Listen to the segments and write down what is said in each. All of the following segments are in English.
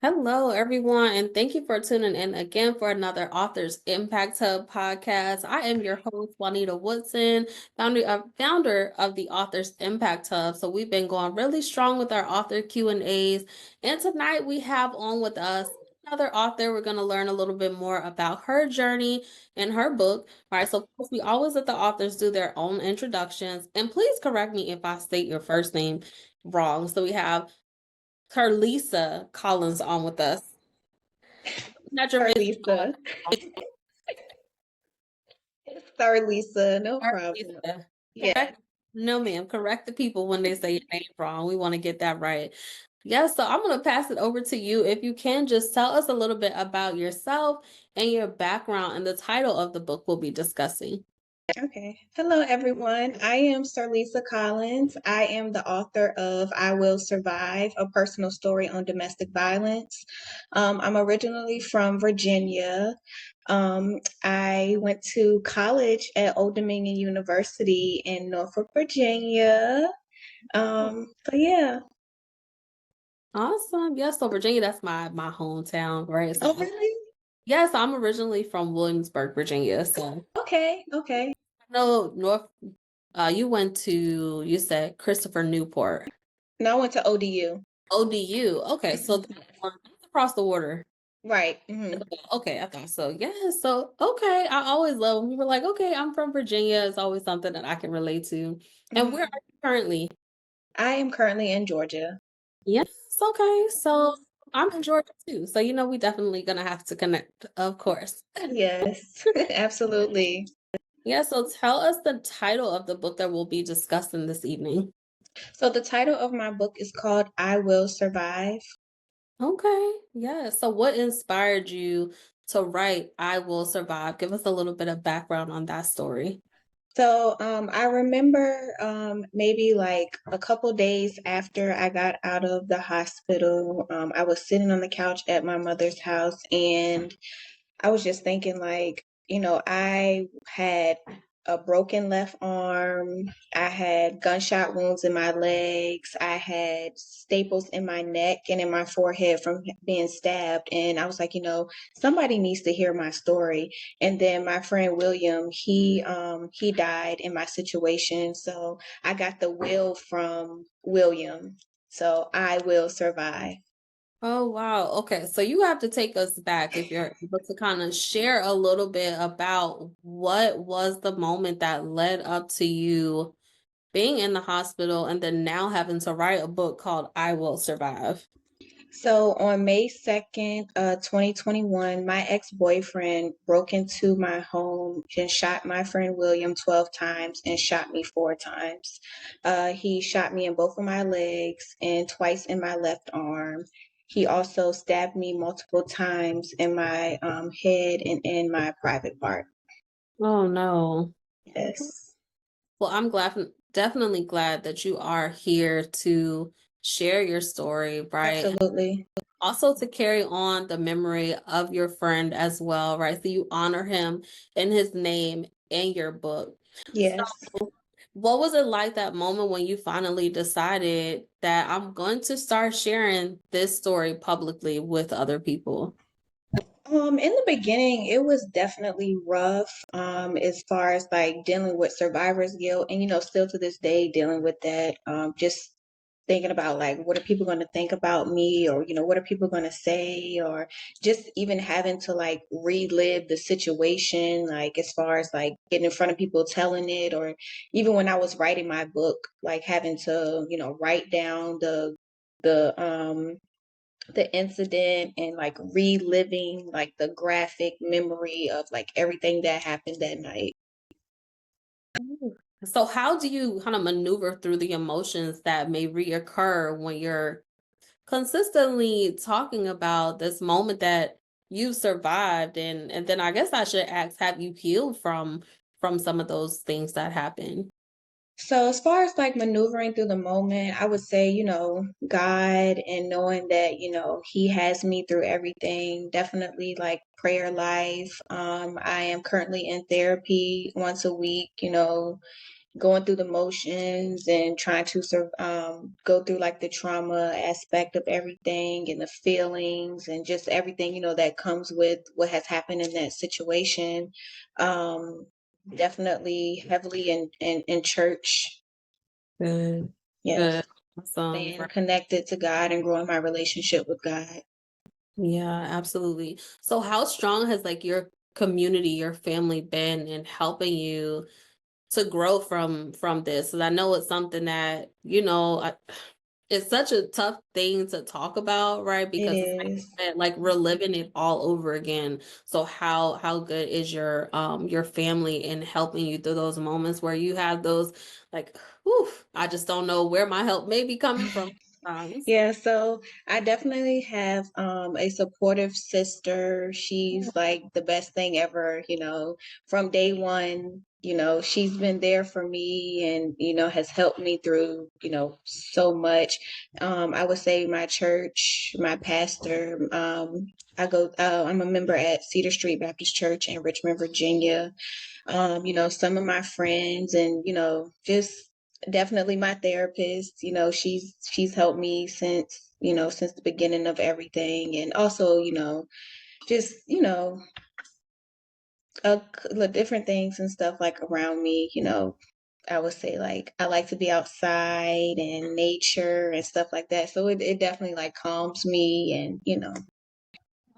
Hello, everyone, and thank you for tuning in again for another Authors Impact Hub podcast. I am your host, Juanita Woodson, founder of the Authors Impact Hub. So we've been going really strong with our author Q&As, and tonight we have on with us another author. We're going to learn a little bit more about her journey and her book. All right, so of course, we always let the authors do their own introductions, and please correct me if I state your first name wrong. So we have Cerlisa Collins on with us. Not your Cerlisa. It's Cerlisa, no problem. Yeah. No, ma'am. Correct the people when they say your name wrong. We want to get that right. Yes, so I'm going to pass it over to you. If you can, just tell us a little bit about yourself and your background and the title of the book we'll be discussing. Okay. Hello, everyone. I am Cerlisa Collins. I am the author of I Will Survive, a personal story on domestic violence. I'm originally from Virginia. I went to college at Old Dominion University in Norfolk, Virginia. So yeah. Awesome. Yes, so Virginia, that's my hometown, right? So, Oh, really? yes, I'm originally from Williamsburg, Virginia. So Okay. I know you said Christopher Newport. No, I went to ODU. ODU. Okay, so that's across the water. Right. Mm-hmm. Okay, I thought so. Yeah, so okay. I always love when people are like, okay, I'm from Virginia. It's always something that I can relate to. And where are you currently? I am currently in Georgia. Yes, okay. So I'm in Georgia too. So we definitely gonna have to connect, of course. Yes, absolutely. Yeah, so tell us the title of the book that we'll be discussing this evening. So the title of my book is called I Will Survive. Okay, yeah. So what inspired you to write I Will Survive? Give us a little bit of background on that story. So I remember maybe like a couple days after I got out of the hospital, I was sitting on the couch at my mother's house and I was just thinking like, I had a broken left arm, I had gunshot wounds in my legs, I had staples in my neck and in my forehead from being stabbed. And I was like, somebody needs to hear my story. And then my friend William, he died in my situation. So I got the will from William. So I will survive. Oh, wow. Okay. So you have to take us back if you're able to kind of share a little bit about what was the moment that led up to you being in the hospital and then now having to write a book called I Will Survive. So on May 2nd, 2021, my ex-boyfriend broke into my home and shot my friend William 12 times and shot me 4 times. He shot me in both of my legs and twice in my left arm. He also stabbed me multiple times in my head and in my private part. Oh, no. Yes, Well, definitely glad that you are here to share your story, right? absolutely. Also to carry on the memory of your friend as well, right? So you honor him and his name in your book. Yes. So what was it like that moment when you finally decided that I'm going to start sharing this story publicly with other people? In the beginning, it was definitely rough, as far as like dealing with survivor's guilt and, still to this day dealing with that. Just thinking about like, what are people going to think about me or, what are people going to say or just even having to like relive the situation, like as far as like getting in front of people telling it or even when I was writing my book, like having to, write down the the incident and like reliving like the graphic memory of like everything that happened that night. So how do you kind of maneuver through the emotions that may reoccur when you're consistently talking about this moment that you survived and then I guess I should ask, have you healed from some of those things that happened? So as far as like maneuvering through the moment, I would say, God and knowing that, he has me through everything. Definitely like prayer life. I am currently in therapy once a week, going through the motions and trying to go through like the trauma aspect of everything and the feelings and just everything, that comes with what has happened in that situation. Um, Definitely heavily in church. Good. Yes. Good. Awesome. Staying connected to God and growing my relationship with God. Yeah, absolutely. So how strong has like your community, your family been in helping you to grow from this? 'Cause I know it's something that, it's such a tough thing to talk about, right? It Because it's is. like reliving it all over again. So how good is your family in helping you through those moments where you have those like, whew, I just don't know where my help may be coming from sometimes. Yeah, so I definitely have a supportive sister. She's like the best thing ever, from day one, she's been there for me and, has helped me through, so much. I would say my church, my pastor, I'm a member at Cedar Street Baptist Church in Richmond, Virginia. Some of my friends and, just definitely my therapist, she's helped me since the beginning of everything. And also, just, different things and stuff like around me, I would say like I like to be outside and nature and stuff like that. So it definitely like calms me and,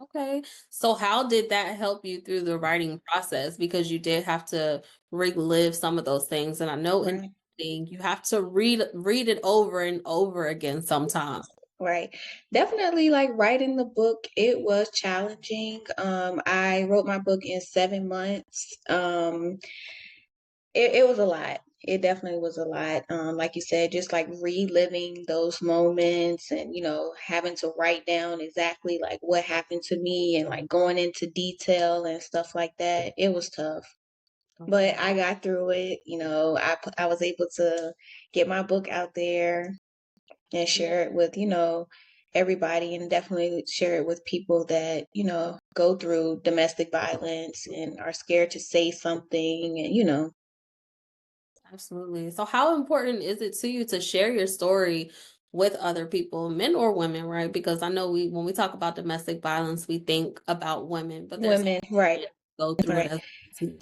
Okay. So how did that help you through the writing process? Because you did have to relive some of those things. And I know in right. editing, you have to read it over and over again sometimes. Right. Definitely like writing the book, it was challenging. I wrote my book in 7 months. It was a lot. It definitely was a lot. Like you said, just like reliving those moments and, having to write down exactly like what happened to me and like going into detail and stuff like that. It was tough. But Okay. I got through it. I was able to get my book out there and Yeah, share it with, everybody and definitely share it with people that, go through domestic violence and are scared to say something and, absolutely. So how important is it to you to share your story with other people, men or women, right? Because I know when we talk about domestic violence, we think about women, but there's women, right, men who go through it right. as well too.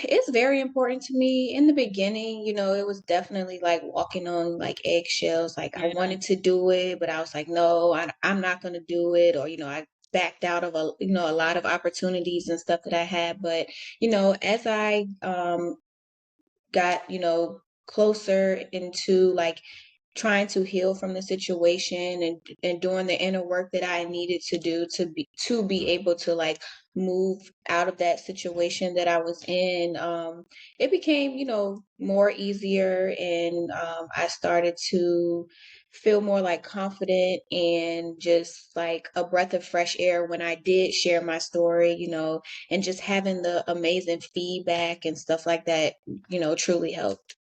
It's very important to me. In the beginning, it was definitely like walking on like eggshells. Like I Yeah. wanted to do it, but I was like, no, I'm not going to do it. Or, I backed out of a lot of opportunities and stuff that I had. But, as I got, closer into like trying to heal from the situation and doing the inner work that I needed to do to be able to like move out of that situation that I was in. It became, more easier and I started to feel more like confident and just like a breath of fresh air when I did share my story, and just having the amazing feedback and stuff like that, truly helped.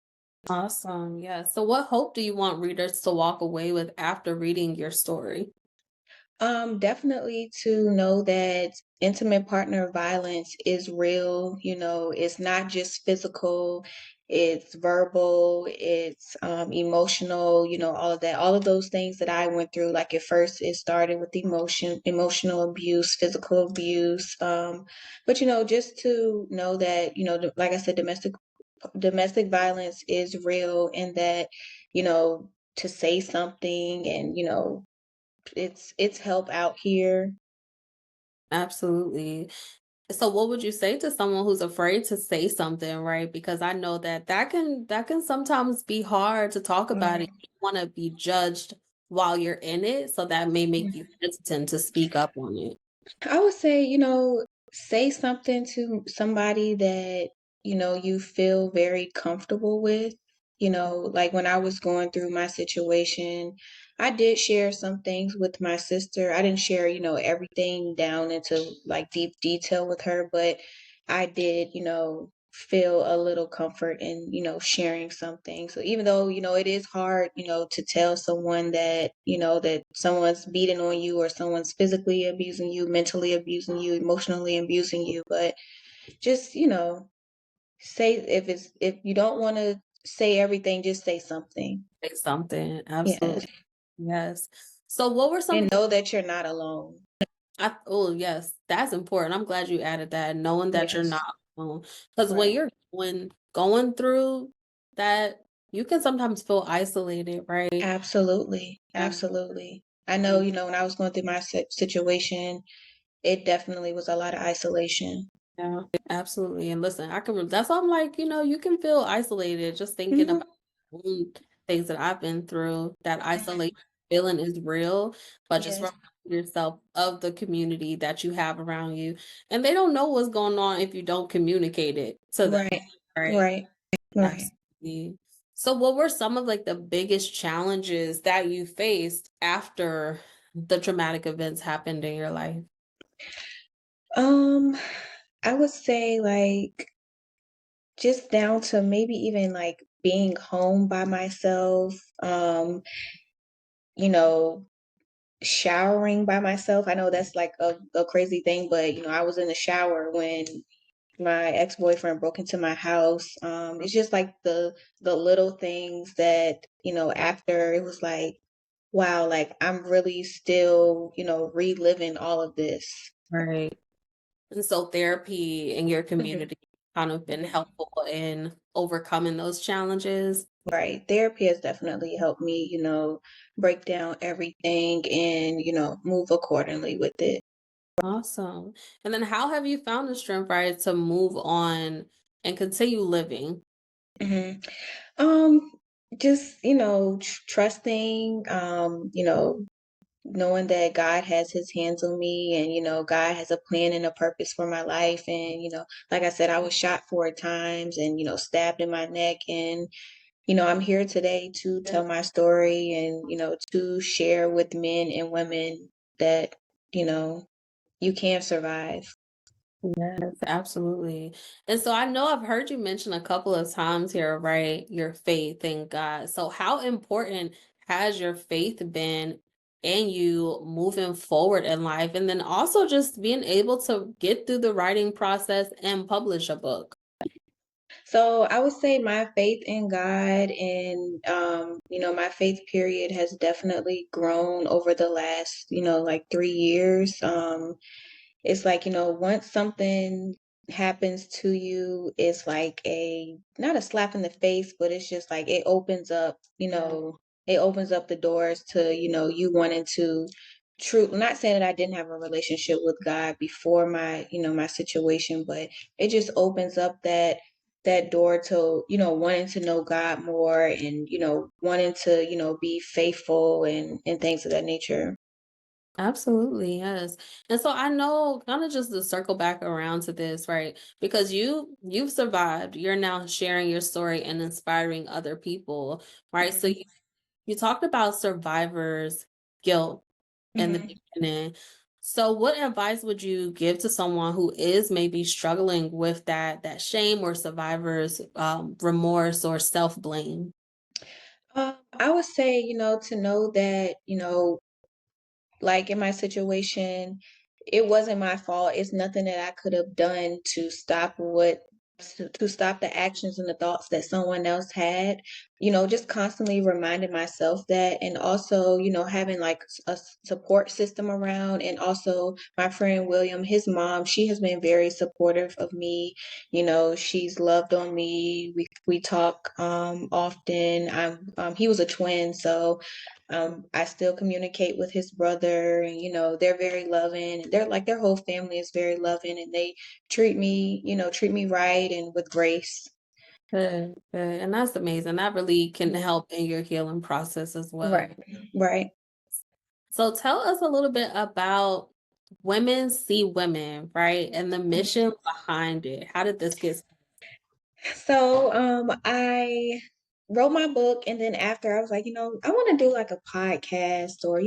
Awesome. Yeah. So what hope do you want readers to walk away with after reading your story? Definitely to know that intimate partner violence is real. It's not just physical, it's verbal, it's emotional, all of that. All of those things that I went through, like at first it started with emotional abuse, physical abuse. But just to know that, like I said, domestic violence is real and that, to say something and, it's help out here. Absolutely. So what would you say to someone who's afraid to say something, right? Because I know that can sometimes be hard to talk about it. Right. You want to be judged while you're in it, so that may make you hesitant to speak up on it. I would say, say something to somebody that, you feel very comfortable with. Like when I was going through my situation, I did share some things with my sister. I didn't share, everything down into like deep detail with her, but I did, feel a little comfort in, sharing something. So even though, it is hard, to tell someone that, that someone's beating on you or someone's physically abusing you, mentally abusing you, emotionally abusing you, but just, say if you don't want to say everything, just say something. Say something. Yes. Absolutely. Yes. So what were some And of the know that you're not alone. oh yes, that's important. I'm glad you added that, knowing that you're Yes. not alone. Because when Right. you're going through that, you can sometimes feel isolated, right? Absolutely. Yeah. Absolutely. I know, when I was going through my situation, it definitely was a lot of isolation. Yeah, absolutely. And listen, that's why I'm like, you can feel isolated just thinking Hmm. about things that I've been through. That isolation feeling is real, but just Yes. remind yourself of the community that you have around you. And they don't know what's going on if you don't communicate it to them, Right. right? Right. Right. Absolutely. So what were some of like the biggest challenges that you faced after the traumatic events happened in your life? Um, I would say like just down to maybe even like being home by myself, you know, showering by myself. I know that's like a crazy thing, but I was in the shower when my ex-boyfriend broke into my house. It's just like the little things that, after it was like, wow, like I'm really still, reliving all of this. Right. And so therapy in your Mhm. community kind of been helpful in overcoming those challenges. Right. Therapy has definitely helped me, break down everything and, move accordingly with it. Awesome. And then how have you found the strength, right, to move on and continue living? Hmm. Um, just, trusting, knowing that God has his hands on me and, God has a plan and a purpose for my life. And, like I said, I was shot 4 times and, stabbed in my neck. And, I'm here today to tell my story and, to share with men and women that, you know, you can survive. Yes, absolutely. And so I know I've heard you mention a couple of times here, right? Your faith in God. So how important has your faith been in you moving forward in life? And then also just being able to get through the writing process and publish a book. So I would say my faith in God and my faith period has definitely grown over the last, like 3 years. It's like, once something happens to you, it's like a not a slap in the face, but it's just like it opens up the doors to, you wanting to true not saying that I didn't have a relationship with God before my, my situation, but it just opens up that door to, wanting to know God more and, wanting to, be faithful and things of that nature. Absolutely, yes. And so I know kind of just to circle back around to this, right? Because you've survived. You're now sharing your story and inspiring other people, right? So Mhm. you talked about survivors' guilt in the Mhm. beginning. So what advice would you give to someone who is maybe struggling with that shame or survivor's remorse or self-blame? I would say, to know that, like in my situation, it wasn't my fault. It's nothing that I could have done to stop to stop the actions and the thoughts that someone else had. Just constantly reminding myself that, and also, having like support system around, and also my friend William, his mom, she has been very supportive of me. She's loved on me. We talk often. He was a twin, so I still communicate with his brother, and they're very loving. They're like their whole family is very loving, and they treat me right and with grace. Good, good. And that's amazing. That really can help in your healing process as well. Right, right. So tell us a little bit about Women See Women, right? And the mission behind it. How did this get So, I wrote my book, and then after I was like, I want to do like a podcast or,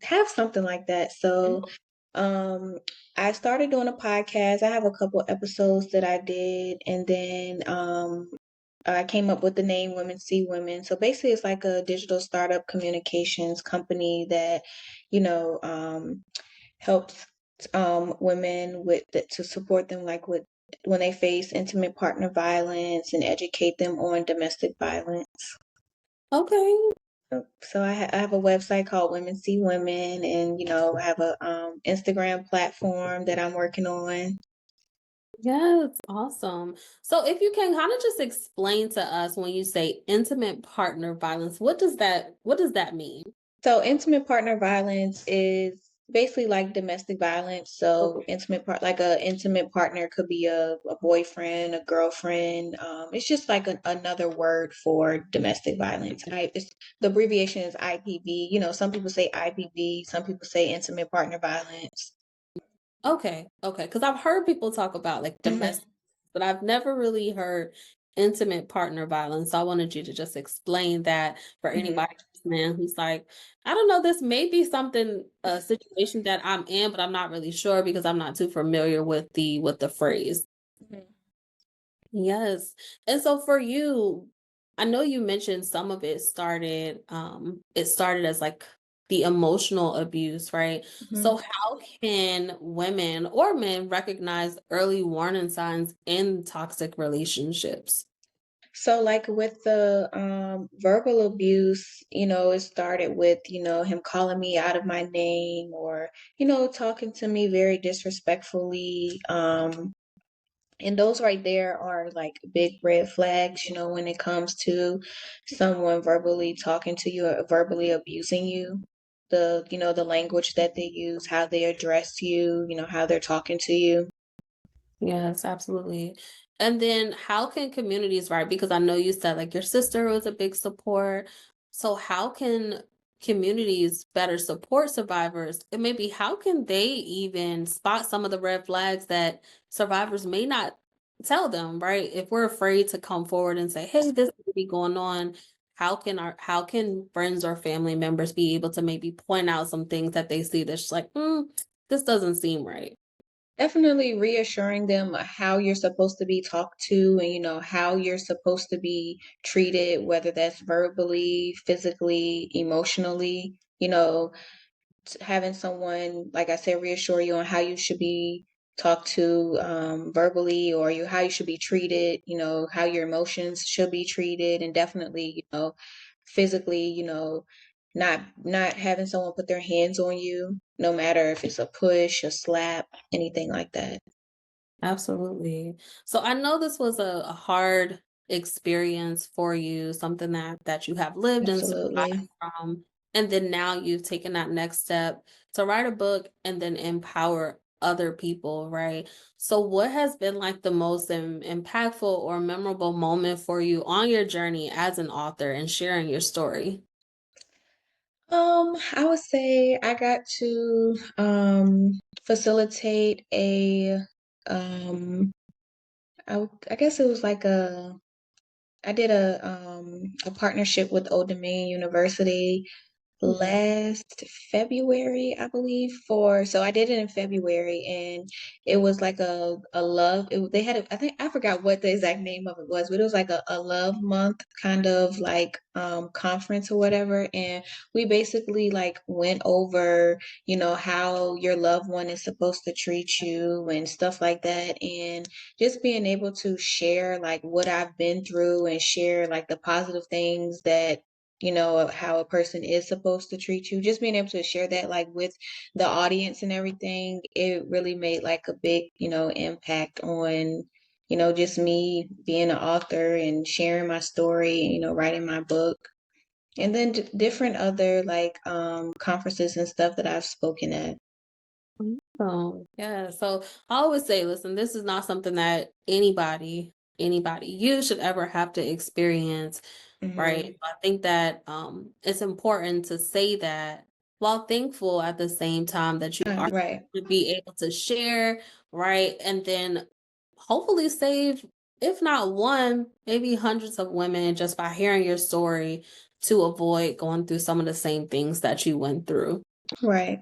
have something like that. started? So, um, I started doing a podcast. I have a couple episodes that I did, and then I came up with the name Women See Women. So basically, it's like a digital startup communications company that, you know, um, helps women to support them like with when they face intimate partner violence and educate them on domestic violence. Okay. So I have a website called WomenCeeWomen, and I have a Instagram platform that I'm working on. Yes, awesome. So if you can kind of just explain to us when you say intimate partner violence, what does that mean? So intimate partner violence is basically like domestic violence. So Okay. like a intimate partner could be a boyfriend, a girlfriend. It's just like another word for domestic violence. The abbreviation is IPV. Some people say IPV, some people say intimate partner violence. Okay. Because I've heard people talk about like Mhm, domestic, but I've never really heard intimate partner violence. So I wanted you to just explain that for mhm, anybody listening who's like, I don't know, this may be something, a situation that I'm in, but I'm not really sure because I'm not too familiar with the phrase. mhm. Yes. And so for you, I know you mentioned some of it started as like the emotional abuse, right? Mhm. So how can women or men recognize early warning signs in toxic relationships? So like with the verbal abuse, it started with, him calling me out of my name, or, talking to me very disrespectfully. And those right there are like big red flags, when it comes to someone verbally talking to you or verbally abusing you. The language that they use, how they address you, how they're talking to you. Yes, absolutely. And then how can communities, right? Because I know you said like your sister was a big support. So how can communities better support survivors? And maybe how can they even spot some of the red flags that survivors may not tell them, right? If we're afraid to come forward and say, hey, this could be going on, how can friends or family members be able to maybe point out some things that they see that's like, this doesn't seem right. Definitely reassuring them how you're supposed to be talked to, and how you're supposed to be treated, whether that's verbally, physically, emotionally. Having someone, like I said, reassure you on how you should be talked to, verbally, or how you should be treated, how your emotions should be treated, and definitely, physically, not having someone put their hands on you, no matter if it's a push, a slap, anything like that. Absolutely. So I know this was a hard experience for you, something that you have lived and survived Absolutely. from, and then now you've taken that next step to write a book and then empower other people, right? So what has been like the most impactful or memorable moment for you on your journey as an author and sharing your story? I would say I got to facilitate um I guess it was like I did a partnership with Old Dominion University Mhm. last February, I believe, so I did it in February, and it was like a love they had I think I forgot what the exact name of it was, but it was like a love month kind of like conference or whatever. And we basically like went over, how your loved one is supposed to treat you and stuff like that. And just being able to share like what I've been through, and share like the positive things that how a person is supposed to treat you, just being able to share that like with the audience and everything. It really made like a big impact on just me being an author and sharing my story, writing my book. And then different other like conferences and stuff that I've spoken at. Oh, yeah. So I always say, listen, this is not something that anybody you should ever have to experience. Right. Hmm. I think that it's important to say that while thankful at the same time that you are Right. to be able to share, right? And then hopefully save, if not one, maybe hundreds of women just by hearing your story to avoid going through some of the same things that you went through. Right.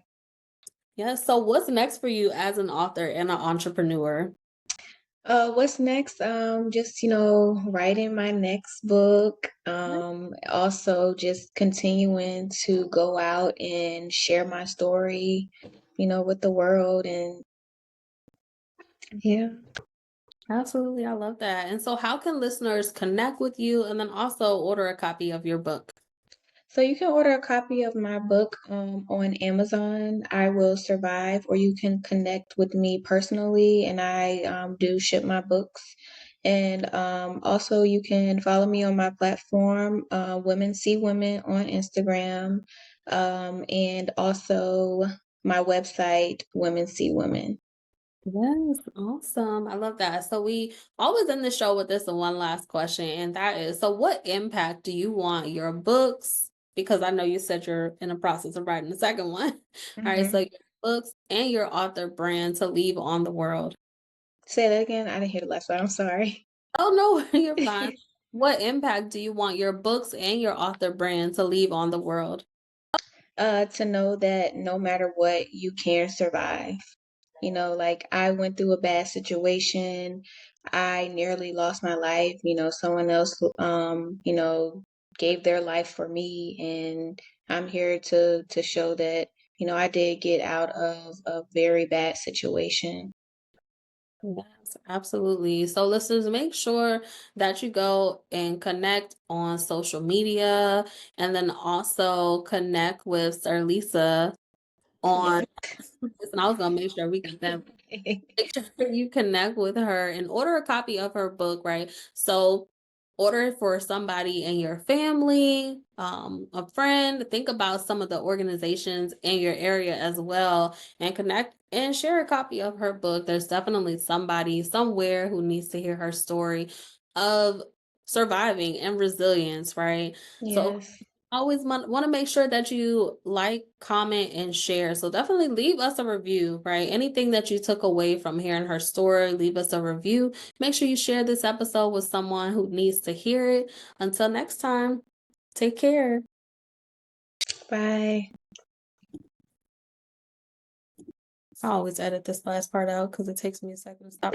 Yeah. So what's next for you as an author and an entrepreneur? What's next? Just, writing my next book. Also just continuing to go out and share my story, with the world. And yeah. Absolutely, I love that. And so how can listeners connect with you and then also order a copy of your book? So you can order a copy of my book on Amazon, I Will Survive, or you can connect with me personally, and I do ship my books. And also, you can follow me on my platform, Women See Women on Instagram, and also my website, Women See Women. Yes, awesome. I love that. So we always end the show with this one last question, and that is, so what impact do you want your books? Because I know you said you're in the process of writing the second one. All right, so Hmm. your books and your author brand to leave on the world. Say that again. I didn't hear the last one. I'm sorry. Oh no, you're fine. What impact do you want your books and your author brand to leave on the world? To know that no matter what, you can survive. You know, like I went through a bad situation. I nearly lost my life. You know, someone else, gave their life for me, and I'm here to show that, I did get out of a very bad situation. Yes, absolutely. So, listeners, make sure that you go and connect on social media and then also connect with Cerlisa on. Yes. And I was going to make sure we get that. Make sure you connect with her and order a copy of her book, right? So order it for somebody in your family, a friend. Think about some of the organizations in your area as well and connect and share a copy of her book. There's definitely somebody somewhere who needs to hear her story of surviving and resilience, right? So Yes. always want to make sure that you like, comment, and share. So definitely leave us a review, right? Anything that you took away from hearing her story, leave us a review. Make sure you share this episode with someone who needs to hear it. Until next time, take care. Bye. I always edit this last part out because it takes me a second to stop.